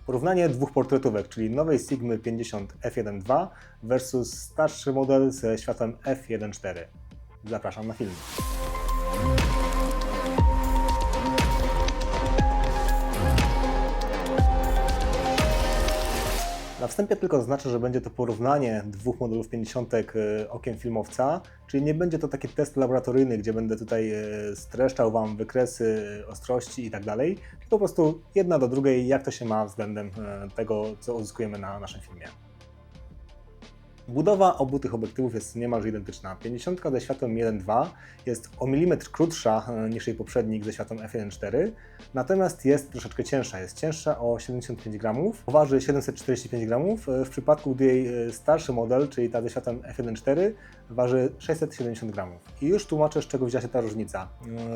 Porównanie dwóch portretówek, czyli nowej Sigmy 50 f1.2 versus starszy model ze światłem f1.4. Zapraszam na film. Na wstępie tylko zaznaczę, że będzie to porównanie dwóch modelów 50 okiem filmowca, czyli nie będzie to taki test laboratoryjny, gdzie będę tutaj streszczał Wam wykresy ostrości i tak dalej, tylko po prostu jedna do drugiej, jak to się ma względem tego, co uzyskujemy na naszym filmie. Budowa obu tych obiektywów jest niemalże identyczna. 50 ze światłem 1.2 jest o milimetr krótsza niż jej poprzednik ze światłem f1.4, natomiast jest troszeczkę cięższa. Jest cięższa o 75 gramów, waży 745 gramów, w przypadku gdy jej starszy model, czyli ta ze światłem f1.4, waży 670 gramów. I już tłumaczę, z czego wzięła się ta różnica.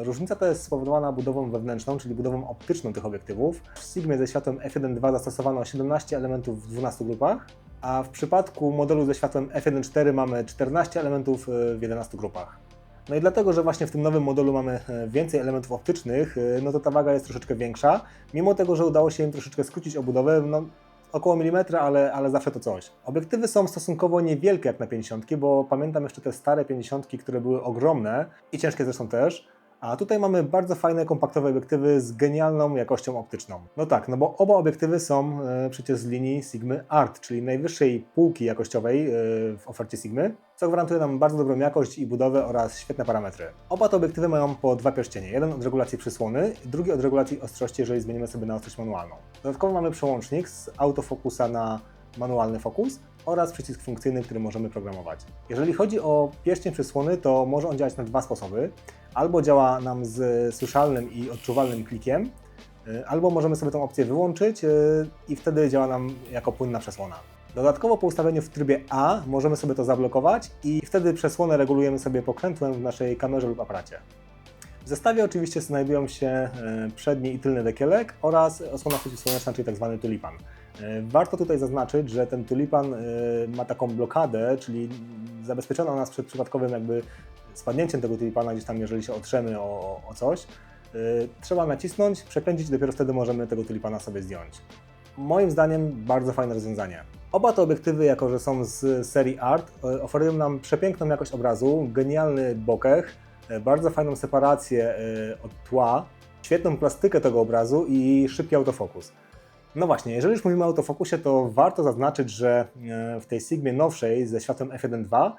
Różnica ta jest spowodowana budową wewnętrzną, czyli budową optyczną tych obiektywów. W Sigmie ze światłem f1.2 zastosowano 17 elementów w 12 grupach, a w przypadku modelu ze światłem f1.4 mamy 14 elementów w 11 grupach. No i dlatego, że właśnie w tym nowym modelu mamy więcej elementów optycznych, no to ta waga jest troszeczkę większa, mimo tego, że udało się im troszeczkę skrócić obudowę, no około milimetra, ale zawsze to coś. Obiektywy są stosunkowo niewielkie jak na 50, bo pamiętam jeszcze te stare 50, które były ogromne i ciężkie zresztą też. A tutaj mamy bardzo fajne, kompaktowe obiektywy z genialną jakością optyczną. No tak, no bo oba obiektywy są przecież z linii Sigmy Art, czyli najwyższej półki jakościowej w ofercie Sigmy, co gwarantuje nam bardzo dobrą jakość i budowę oraz świetne parametry. Oba te obiektywy mają po dwa pierścienie. Jeden od regulacji przysłony, drugi od regulacji ostrości, jeżeli zmienimy sobie na ostrość manualną. Dodatkowo mamy przełącznik z autofokusa na manualny fokus oraz przycisk funkcyjny, który możemy programować. Jeżeli chodzi o pierścień przysłony, to może on działać na dwa sposoby. Albo działa nam z słyszalnym i odczuwalnym klikiem, albo możemy sobie tę opcję wyłączyć i wtedy działa nam jako płynna przesłona. Dodatkowo po ustawieniu w trybie A możemy sobie to zablokować i wtedy przesłonę regulujemy sobie pokrętłem w naszej kamerze lub aparacie. W zestawie oczywiście znajdują się przedni i tylny dekielek oraz osłona przeciwsłoneczna, czyli tzw. tulipan. Warto tutaj zaznaczyć, że ten tulipan ma taką blokadę, czyli zabezpieczono nas przed przypadkowym jakby spadnięciem tego tulipana gdzieś tam, jeżeli się otrzemy o coś. Trzeba nacisnąć, przekręcić i dopiero wtedy możemy tego tulipana sobie zdjąć. Moim zdaniem bardzo fajne rozwiązanie. Oba te obiektywy, jako że są z serii Art, oferują nam przepiękną jakość obrazu, genialny bokeh, bardzo fajną separację od tła, świetną plastykę tego obrazu i szybki autofokus. No właśnie, jeżeli już mówimy o autofokusie, to warto zaznaczyć, że w tej Sigmie nowszej ze światłem f1.2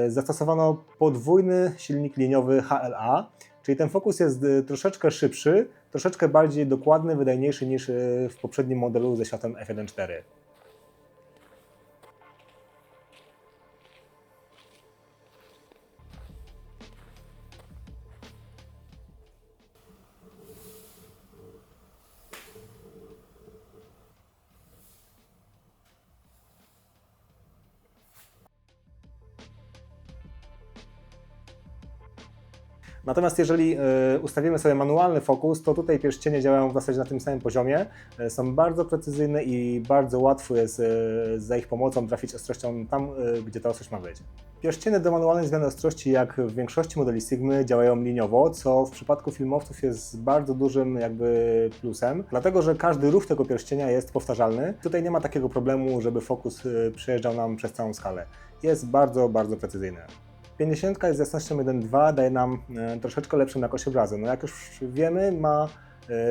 zastosowano podwójny silnik liniowy HLA, czyli ten fokus jest troszeczkę szybszy, troszeczkę bardziej dokładny, wydajniejszy niż w poprzednim modelu ze światłem f1.4. Natomiast jeżeli ustawimy sobie manualny fokus, to tutaj pierścienie działają w zasadzie na tym samym poziomie. Są bardzo precyzyjne i bardzo łatwo jest za ich pomocą trafić ostrością tam, gdzie ta ostrość ma być. Pierścienie do manualnej zmiany ostrości, jak w większości modeli Sigmy, działają liniowo, co w przypadku filmowców jest bardzo dużym jakby plusem, dlatego że każdy ruch tego pierścienia jest powtarzalny. Tutaj nie ma takiego problemu, żeby fokus przejeżdżał nam przez całą skalę. Jest bardzo, bardzo precyzyjny. 50 z jasnością 1.2 daje nam troszeczkę lepszą jakość obrazu. No jak już wiemy, ma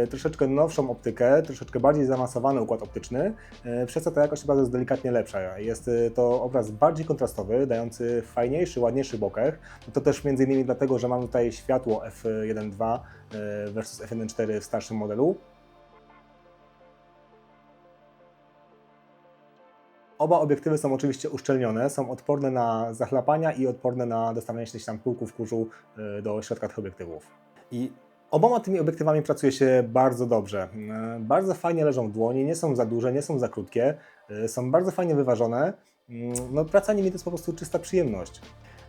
troszeczkę nowszą optykę, troszeczkę bardziej zaawansowany układ optyczny, przez co ta jakość obrazu jest delikatnie lepsza. Jest to obraz bardziej kontrastowy, dający fajniejszy, ładniejszy bokeh. No to też m.in. dlatego, że mamy tutaj światło f1.2 versus f1.4 w starszym modelu. Oba obiektywy są oczywiście uszczelnione, są odporne na zachlapania i odporne na dostawianie się tam pyłków kurzu do środka tych obiektywów. I oboma tymi obiektywami pracuje się bardzo dobrze. Bardzo fajnie leżą w dłoni, nie są za duże, nie są za krótkie, są bardzo fajnie wyważone. No, praca nimi to jest po prostu czysta przyjemność.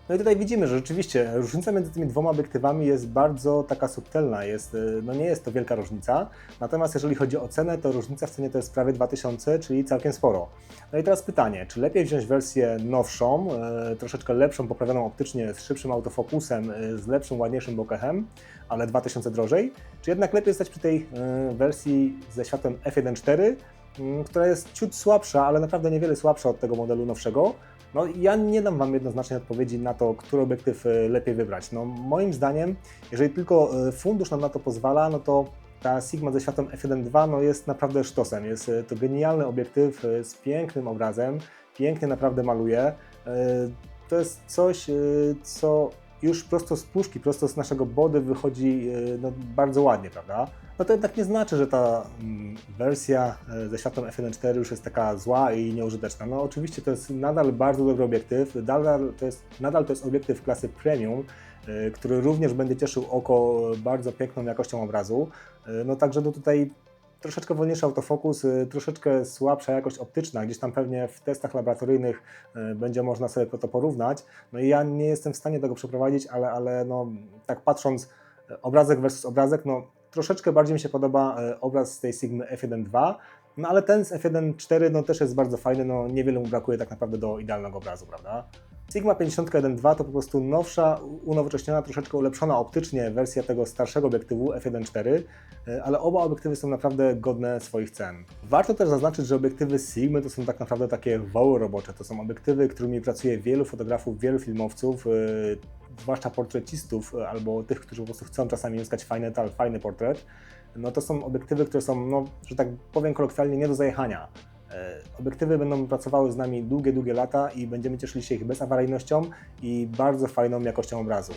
No i tutaj widzimy, że rzeczywiście różnica między tymi dwoma obiektywami jest bardzo taka subtelna, no nie jest to wielka różnica, natomiast jeżeli chodzi o cenę, to różnica w cenie to jest prawie 2000, czyli całkiem sporo. No i teraz pytanie, czy lepiej wziąć wersję nowszą, troszeczkę lepszą, poprawioną optycznie, z szybszym autofokusem, z lepszym, ładniejszym bokehem, ale 2000 drożej, czy jednak lepiej stać przy tej wersji ze światłem f1.4, która jest ciut słabsza, ale naprawdę niewiele słabsza od tego modelu nowszego. No ja nie dam Wam jednoznacznej odpowiedzi na to, który obiektyw lepiej wybrać. No moim zdaniem, jeżeli tylko fundusz nam na to pozwala, no to ta Sigma ze światłem f1.2 no jest naprawdę sztosem. Jest to genialny obiektyw z pięknym obrazem, pięknie naprawdę maluje. To jest coś, co już prosto z puszki, prosto z naszego body wychodzi no, bardzo ładnie, prawda? No to jednak nie znaczy, że ta wersja ze światłem f1.4 już jest taka zła i nieużyteczna. No oczywiście to jest nadal bardzo dobry obiektyw, nadal to jest obiektyw klasy premium, który również będzie cieszył oko bardzo piękną jakością obrazu. No także no tutaj troszeczkę wolniejszy autofokus, troszeczkę słabsza jakość optyczna, gdzieś tam pewnie w testach laboratoryjnych będzie można sobie to porównać. No i ja nie jestem w stanie tego przeprowadzić, ale no, tak patrząc obrazek versus obrazek, no troszeczkę bardziej mi się podoba obraz z tej Sigmy f1.2, no ale ten z f1.4 no też jest bardzo fajny, no niewiele mu brakuje tak naprawdę do idealnego obrazu, prawda? Sigma 51.2 to po prostu nowsza, unowocześniona, troszeczkę ulepszona optycznie wersja tego starszego obiektywu f1.4, ale oba obiektywy są naprawdę godne swoich cen. Warto też zaznaczyć, że obiektywy Sigmy to są tak naprawdę takie woły robocze, to są obiektywy, którymi pracuje wielu fotografów, wielu filmowców, zwłaszcza portrecistów albo tych, którzy po prostu chcą czasami uzyskać fajny portret. No to są obiektywy, które są, no, że tak powiem kolokwialnie, nie do zajechania. Obiektywy będą pracowały z nami długie lata i będziemy cieszyli się ich bezawaryjnością i bardzo fajną jakością obrazu.